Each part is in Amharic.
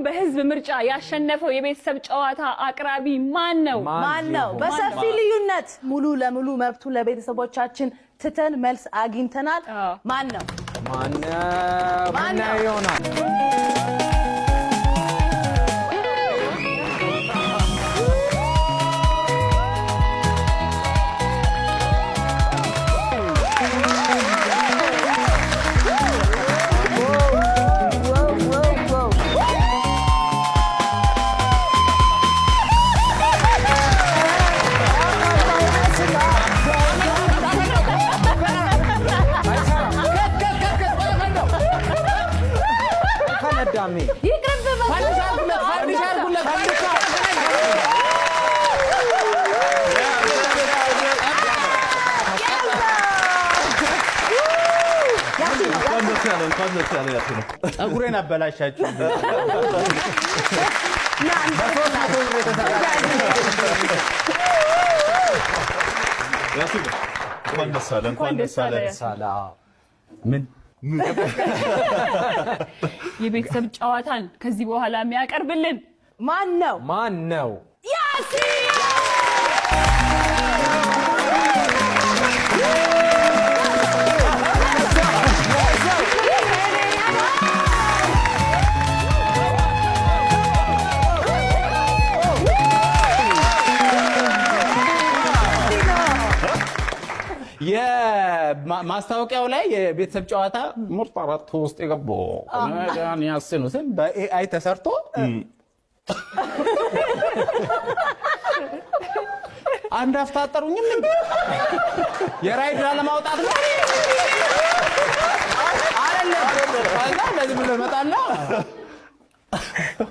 በህዝብ ምርጫ ያሸነፈው የቤተሰብ ጨዋታ አቅራቢ ማን ነው? በሰፊ ልዩነት ሙሉ ለሙሉ መብቱ ለቤተሰቦቻችን ትተን መልስ አግኝተናል። ማን ነው ይሆናል? أقولين أبلاش هاتشون. من የቤተሰብ ጨዋታን ከዚህ በኋላ የሚያቀርብልን ማን ነው? ያሲን ማስታወቂያው ላይ የቤተሰብ ጨዋታ ምርጥ አራት ውስጥ የገባው ያሲን ሁሴን በኤአይ ተሰርቶ አንድ አፍታጠሩኝም የራይድ ለማውጣት ነው አይደለም ለዚህ ብሎ መጣና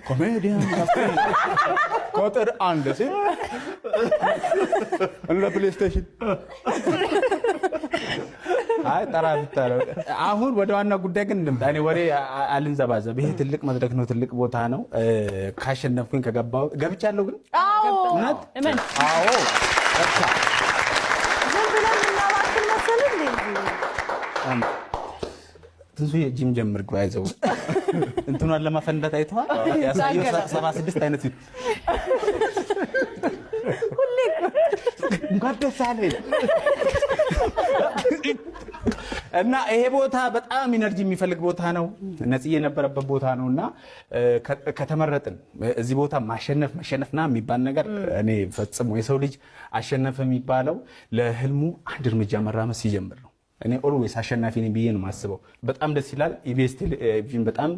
ኮሜዲያን ያሲን ቁጥር 1 ሲል እንደ ፕሌይስቴሽን አይ ተራብታለው አሁን ወደ ዋና ጉዳይ ግን እንምጣ። እኔ ወሬ አልንዘባዘብ። ይሄ ትልቅ መድረክ ነው፣ ትልቅ ቦታ ነው። ካሸነፍኩኝ ከገባው ገብቻለሁ። ግን እውነት አዎ እርሳ ዘንብለን እናባክን መሰለኝ እንዴ ትንሱ የጂም ጀምር ጓይዘው እንትኗን ለማፈንዳት አይተዋል። ያሳየው 76 አይነት ሁሌ ጋደሳለ እና ይሄ ቦታ በጣም ኢነርጂ የሚፈልግ ቦታ ነው። ነጽዬ የነበረበት ቦታ ነውና ከተመረጥን እዚህ ቦታ ማሸነፍና የሚባል ነገር እኔ ፈጽሞ የሰው ልጅ አሸነፈ የሚባለው ለህልሙ አንድ እርምጃ መራመድ ሲጀምር ነው። እኔ ኦልዌይስ አሸናፊ ነኝ ብዬ ነው የማስበው። በጣም ደስ ይላል። ኢቢኤስ ቴሌቪዥን በጣም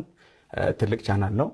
ትልቅ ቻናል ነው።